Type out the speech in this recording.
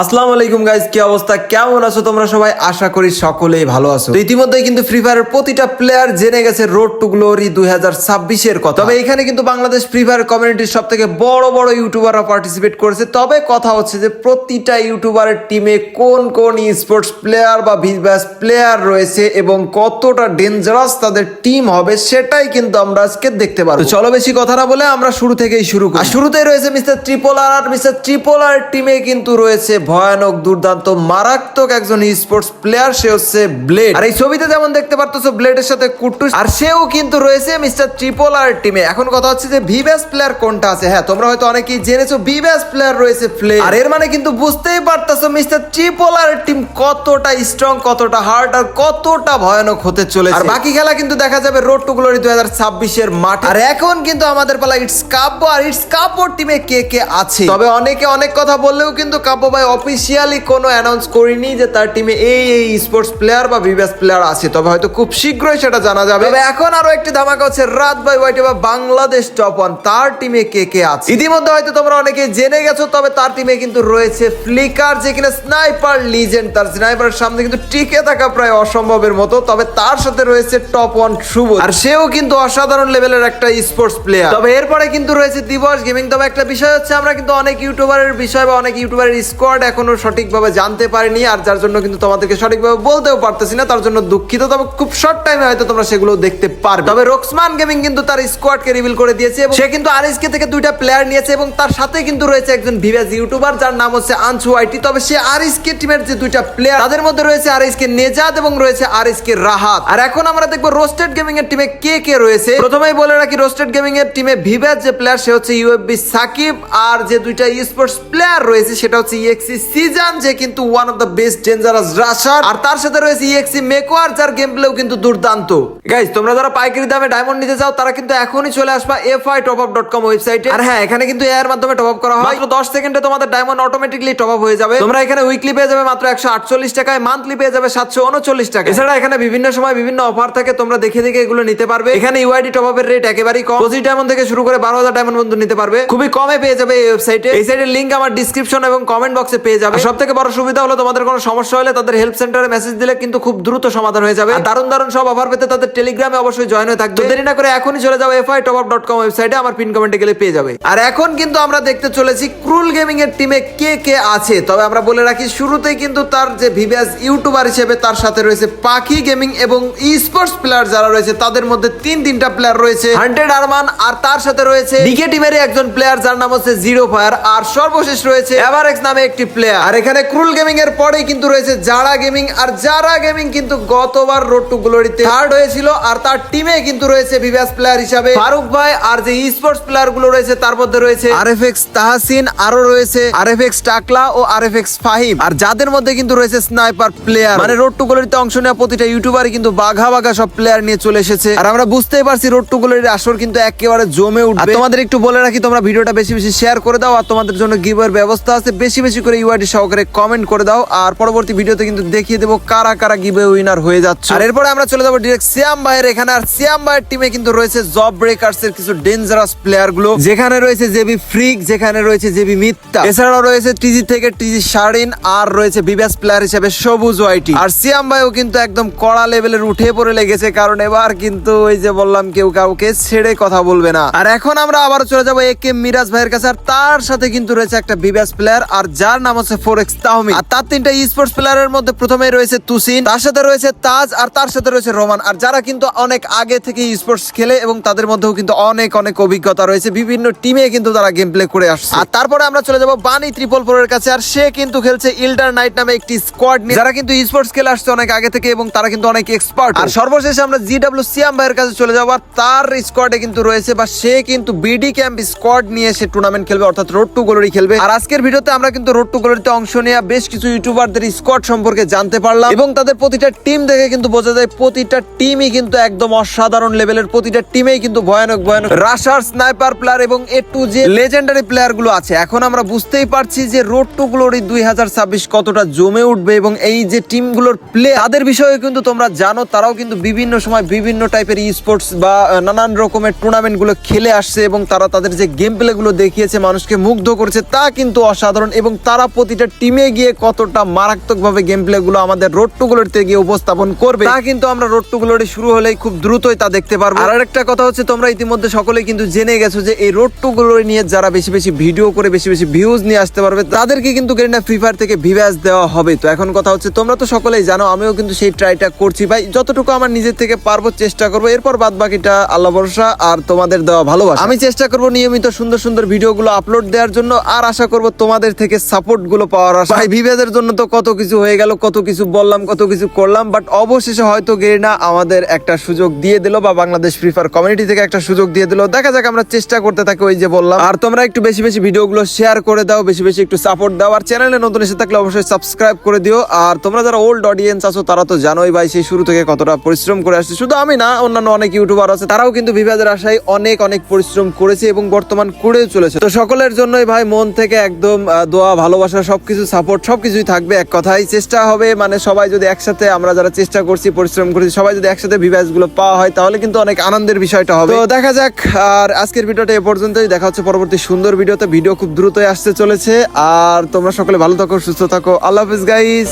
আসসালামু আলাইকুম গাইস, কি অবস্থা, কেমন আছো তোমরা সবাই? আশা করি সকলেই ভালো আছো। তো ইতিমধ্যেই কিন্তু ফ্রি ফায়ারের প্রতিটা প্লেয়ার জেনে গেছে রোড টু গ্লোরি 2026 এর কথা। তবে এখানে কিন্তু বাংলাদেশ ফ্রি ফায়ার কমিউনিটির সবথেকে বড় বড় ইউটিউবাররা পার্টিসিপেট করেছে। তবে কথা হচ্ছে যে প্রতিটা ইউটিউবারের টিমে কোন কোন স্পোর্টস প্লেয়ার বা ভিভাস প্লেয়ার রয়েছে এবং কতটা ডেঞ্জারাস তাদের টিম হবে সেটাই কিন্তু আমরা আজকে দেখতে পারবো। তো চলো বেশি কথা না বলে আমরা শুরু থেকেই শুরু করি। আর শুরুতেই রয়েছে মিস্টার ট্রিপল আর। আর মিস্টার ট্রিপল আর টিমে কিন্তু রয়েছে ভয়ানক দুর্দান্ত মারাত্মক একজন স্পোর্টস প্লেয়ার, সে হচ্ছে ব্লেড। আর এই ছবিতে যেমন দেখতে পারতেছো ব্লেডের সাথে কুট্টুস, আর সেও কিন্তু রয়েছে মিস্টার ট্রিপল আর টিমে। এখন কথা হচ্ছে যে ভিভাস প্লেয়ার কোনটা আছে। হ্যাঁ, তোমরা হয়তো অনেকেই জেনেছো ভিভাস প্লেয়ার রয়েছে ফ্লে। আর এর মানে কিন্তু বুঝতেই পারতেছো মিস্টার ট্রিপল আর টিম কতটা স্ট্রং, কতটা হার্ড আর কতটা ভয়ানক হতে চলেছে। আর বাকি খেলা কিন্তু দেখা যাবে রোড টু গ্লোরি 2026 এর মাঠে। আর এখন কিন্তু আমাদের পালা ইটস কাব্য। আর ইটস কাব্য টিমে কে কে আছে। তবে অনেকে অনেক কথা বললেও কিন্তু কাব্য ভাই অফিসিয়ালি কোনো অ্যানাউন্স করিনি যে তার টিমে এই স্পোর্টস প্লেয়ার বা ভিভাস প্লেয়ার আছে। তবে হয়তো খুব শীঘ্রই সেটা জানা যাবে। তবে এখন আরো একটি ধামাকা হচ্ছে রাত ভাই ওয়াইটি বা বাংলাদেশ টপ ওয়ান, তার টিমে কে কে আছে। ইতিমধ্যে হয়তো তোমরা অনেকে জেনে গেছো। তবে তার টিমে কিন্তু রয়েছে ফ্লিকার, যে কিনা স্নাইপার লিজেন্ড। তার স্নাইপারের সামনে কিন্তু টিকে থাকা প্রায় অসম্ভবের মতো। তবে তার সাথে রয়েছে টপ ওয়ান শুভ, আর সেও কিন্তু অসাধারণ লেভেলের একটা স্পোর্টস প্লেয়ার। তবে এরপরে কিন্তু রয়েছে দিবস গেমিং। তবে একটা বিষয় হচ্ছে আমরা কিন্তু অনেক ইউটিউবারের বিষয় বা অনেক ইউটিউবারের স্কোয়াড এখনো সঠিকভাবে জানতে পারিনি, আর যার জন্য কিন্তু তোমাদেরকে সঠিকভাবে বলতেও পারতেছি না, তার জন্য দুঃখিত। তবে খুব শর্ট টাইমে হয়তো তোমরা সেগুলো দেখতে পারবে। তবে রোক্সমান গেমিং কিন্তু তার স্কোয়াডকে রিভিল করে দিয়েছে এবং সে কিন্তু আরএসকে থেকে দুইটা প্লেয়ার নিয়েছে এবং তার সাথে কিন্তু রয়েছে একজন ভিভাস ইউটিউবার যার নাম হচ্ছে আনসু ওয়াইটি। তবে সে আরএসকে টিমের যে দুইটা প্লেয়ার তাদের মধ্যে রয়েছে আরএসকে নেজাদ এবং রয়েছে আরএসকে রাহাত। আর এখন আমরা দেখবো রোস্টেড গেমিং এর টিমে কে কে রয়েছে। প্রথমেই বলে রাখি রোস্টেড গেমিং এর টিমে ভিভাস যে প্লেয়ার সে হচ্ছে ইউএফবি সাকিব, আর যে দুইটা স্পোর্টস প্লেয়ার রয়েছে সেটা হচ্ছে ইএক্সি সিজন, যে কিন্তু one of the best dangerous rusher. আর তার সাথে রয়েছে ইএক্সি মেকোয়ার, যার গেম প্লেও কিন্তু দুর্দান্ত। গাইস, তোমরা যারা পাইকারি দামে ডায়মন্ড নিতে চাও তারা কিন্তু এখনই চলে আসবা fitopup.com ওয়েবসাইটে। আর হ্যাঁ, এখানে কিন্তু এর মাধ্যমে টপ আপ করা হয়। মাত্র 10 সেকেন্ডে তোমাদের ডায়মন্ড অটোমেটিক্যালি টপ আপ হয়ে যাবে। তোমরা এখানে উইকলি পেয়ে যাবে মাত্র 148 টাকায়, মান্থলি পেয়ে যাবে 739 টাকা। এছাড়া এখানে বিভিন্ন সময় বিভিন্ন অফার থাকে, তোমরা দেখে দেখে এগুলো নিতে পারবে। এখানে ইউআইডি টপ আপের রেট একেবারেই কম। 25 ডায়মন্ড থেকে শুরু করে 12,000 ডায়মন্ড পর্যন্ত নিতে পারবে, খুবই কমে পেয়ে যাবে এই ওয়েবসাইটে। এই সাইটের লিংক আমার ডিসক্রিপশন এবং কমেন্ট বক্সে পেয়ে যাবে। সবথেকে বড় সুবিধা হলো তোমাদের কোনো সমস্যা হলে তাদের হেল্প সেন্টারে মেসেজ দিলে কিন্তু খুব দ্রুত সমাধান হয়ে যাবে। আর দারুণ দারুণ সব অফার পেতে তাদের টেলিগ্রামে অবশ্যই জয়েন হয়ে থাকবে। দেরি না করে এখনই চলে যাও fitopup.com ওয়েবসাইটে, আমার পিন কমেন্টে গেলে পেয়ে যাবে। আর এখন কিন্তু আমরা দেখতে চলেছি ক্রুল গেমিং এর টিমে কে কে আছে। তবে আমরা বলে রাখি শুরুতেই কিন্তু তার যে ভিভাস ইউটিউবার হিসেবে তার সাথে রয়েছে পাখি গেমিং এবং স্পোর্টস প্লেয়ার যারা রয়েছে তাদের মধ্যে তিনটা প্লেয়ার রয়েছে হান্টেড আরমান, আর তার সাথে রয়েছে ডিকে টিমের একজন প্লেয়ার যার নাম হচ্ছে জিরো ফায়ার, আর সর্বশেষ রয়েছে এভারেক্স নামে একটি প্লেয়ার। আর এখানে ক্রুল গেমিং এর পরেই কিন্তু রয়েছে জারা গেমিং। আর জারা গেমিং কিন্তু গতবার রোড টু গ্লোরিতে থার্ড হয়েছিল, আর তার টিমে কিন্তু রয়েছে ভিভাস প্লেয়ার হিসাবে ফারুক ভাই। আর যে স্পোর্টস প্লেয়ার গুলো রয়েছে তার মধ্যে রয়েছে আরএফএক্স তাহসিন, আরো রয়েছে আরএফএক্স টাকলা ও আরএফএক্স ফাহিম। আর যাদের মধ্যে কিন্তু রয়েছে স্নাইপার প্লেয়ার। মানে রোড টু গ্লোরিতে অংশ নেওয়া প্রতিটা ইউটিউবারই কিন্তু বাঘা বাঘা সব প্লেয়ার নিয়ে চলে এসেছে। আর আমরা বুঝতেই পারছি রোড টু গ্লোরির আসর কিন্তু একেবারে জমে উঠবে। তোমাদের একটু বলে রাখি, তোমরা ভিডিওটা বেশি বেশি শেয়ার করে দাও, আর তোমাদের জন্য গিভওয়ের ব্যবস্থা আছে, বেশি বেশি করে ইউআইডি সহকারে কমেন্ট করে দাও। আর পরবর্তী ভিডিওতে কিন্তু দেখিয়ে দেবো কারা কারা গিভওয়ে উইনার হয়ে যাচ্ছে। আর এরপরে আমরা চলে যাবো ডিরেক্ট সিয়াম ভাইয়ের এখানে। আর সিয়াম ভাইয়ের টিমে কিন্তু রয়েছে জব ব্রেকার্স এর কিছু ডেঞ্জারাস প্লেয়ার গুলো, যেখানে রয়েছে জেবি ফ্রিক, যেখানে রয়েছে জেবি মিথ্যা, এছাড়াও রয়েছে টিজি থেকে টিজি শারিন, আর রয়েছে ভিভাস প্লেয়ার হিসেবে সবুজ ওয়াইটি। আর সিয়াম ভাইও কিন্তু একদম কড়া লেভেলের উঠে পড়ে লেগেছে, কারণ এবার কিন্তু ওই যে বললাম কেউ কাউকে ছেড়ে কথা বলবে না। আর এখন আমরা আবার চলে যাবো একে মিরাজ ভাইয়ের কাছে। আর তার সাথে কিন্তু রয়েছে একটা ভিভাস প্লেয়ার, আর যার নাম হচ্ছে ফোরেক্স তাহমি। আর তার তিনটা স্পোর্টস প্লেয়ারের মধ্যে প্রথমেই রয়েছে তুসিন, তার সাথে রয়েছে তাজ, আর তার সাথে রয়েছে রোমান। আর যারা কিন্তু অনেক আগে থেকে স্পোর্টস খেলে এবং তাদের মধ্যেও কিন্তু অনেক অনেক অভিজ্ঞতা রয়েছে, বিভিন্ন টিমে কিন্তু তারা গেম প্লে করে আসছে। আর তারপরে আমরা চলে যাবো বানি 444 এর কাছে। আর সে কিন্তু খেলছে ইল্ডার নাইট নামে একটি স্কোয়াড নিয়ে, যারা কিন্তু স্পোর্টস খেলে আসছে অনেক আগে থেকে এবং তারা কিন্তু অনেক এক্সপার্ট। আর সর্বশেষে আমরা জিডব্লিউ সিয়াম ভাইয়ের কাছে চলে যাবো। আর তার স্কোয়াডে কিন্তু রয়েছে বা সে কিন্তু বিডি ক্যাম্প স্কোয়াড নিয়ে সে টুর্নামেন্ট খেলবে, অর্থাৎ রোড টু গ্লোরি খেলবে। আর আজকের ভিডিওতে আমরা কিন্তু রোড টু গ্লোরিতে অংশ নেওয়া বেশ কিছু ইউটিউবারদের স্কোয়াড সম্পর্কে জানতে পারলাম, এবং তাদের প্রতিটা টিম দেখে কিন্তু বোঝা যায় প্রতিটা টিমই কিন্তু একদম অসাধারণ লেভেলের। প্রতিটা টিমেই কিন্তু ভয়ানক ভয়ানক রাশার, স্নাইপার প্লেয়ার এবং এ টু জে লেজেন্ডারি প্লেয়ার গুলো আছে। এখন আমরা বুঝতেই পারছি যে রোড টু গ্লোরি 2026 কতটা জমে উঠবে, এবং এই যে টিমগুলোর প্লে তাদের বিষয়ে কিন্তু তোমরা জানো, তারাও কিন্তু বিভিন্ন সময় বিভিন্ন টাইপের স্পোর্টস বা নানান রকমের টুর্নামেন্ট গুলো খেলে আসছে, এবং তারা তাদের যে গেম প্লে গুলো দেখিয়েছে মানুষকে মুগ্ধ করেছে তা কিন্তু অসাধারণ। এবং তারা প্রতিটা টিমে গিয়ে কতটা মারাত্মক ভাবে গেম প্লে গুলো আমাদের রোড টু গ্লোরিতে গিয়ে উপস্থাপন করবে তা কিন্তু আমরা রোড টু গ্লোরি শুরু হলেই খুব দ্রুতই তা দেখতে পারবো। আর একটা কথা হচ্ছে, তোমরা ইতিমধ্যে সকলেই কিন্তু জেনে গেছো যে এই রোড টু গ্লোরি নিয়ে যারা বেশি বেশি ভিডিও করে বেশি বেশি ভিউজ নিয়ে আসতে পারবে তাদেরকে কিন্তু গেরিনা ফ্রি ফায়ার থেকে ভিভাস দেওয়া হবে। তো এখন কথা হচ্ছে, তোমরা তো সকলেই জানো, আমিও কিন্তু সেই ট্রাইটা করছি ভাই, যতটুকু আমার নিজের থেকে পারবো চেষ্টা করবো, এরপর বাদ বাকিটা আল্লাহ ভরসা আর তোমাদের দেওয়া ভালোবাসা। আমি চেষ্টা করবো নিয়মিত সুন্দর সুন্দর ভিডিওগুলো আপলোড দেওয়ার জন্য, আর আশা করবো তোমাদের থেকে সাপোর্ট গুলো পাওয়ার আশা। ভাই ভিভাসের জন্য তো কত কিছু হয়ে গেল, কত কিছু বললাম, কত কিছু করলাম, বাট অবশেষে হয়তো গেরিনা আমাদের একটা সুযোগ দিয়ে দিল, বা বাংলাদেশ ফ্রি ফায়ার কমিউনিটি থেকে একটা সুযোগ দিয়ে দিল। দেখা যাক, আমরা চেষ্টা করতে থাকি ওই যে বললাম। আর তোমরা একটু বেশি বেশি ভিডিওগুলো শেয়ার করে দাও, বেশি বেশি একটু সাপোর্ট দাও, আর চ্যানেলে নতুন এসে থাকলে অবশ্যই সাবস্ক্রাইব করে দিও। আর তোমরা যারা ওল্ড অডিয়েন্স আছো তারা তো জানোই ভাই, সেই শুরু থেকে কতটা পরিশ্রম করে আসছে। শুধু আমি না, অন্যান্য অনেক ইউটিউবার আছে, তারাও কিন্তু ভিভাসের আশায় অনেক অনেক পরিশ্রম করেছে এবং বর্তমান করেও চলেছে। তো সকলের জন্যই ভাই মন থেকে একদম দোয়া, ভালোবাসা, সবকিছু সাপোর্ট সবকিছুই থাকবে। এক কথায় চেষ্টা হবে, মানে সবাই যদি একসাথে, আমরা যারা চেষ্টা করছি, পরিশ্রম করছি, সবাই যদি একসাথে ভিভাস গুলো পাওয়া হয় তাহলে কিন্তু অনেক আনন্দের বিষয়টা হবে। তো দেখা যাক। আর আজকের ভিডিওটা এ পর্যন্তই, দেখা হচ্ছে পরবর্তী সুন্দর ভিডিওতে। ভিডিও খুব দ্রুতই আসতে চলেছে। আর তোমরা সকলে ভালো থাকো, সুস্থ থাকো। আল্লাহ হাফেজ গাইস।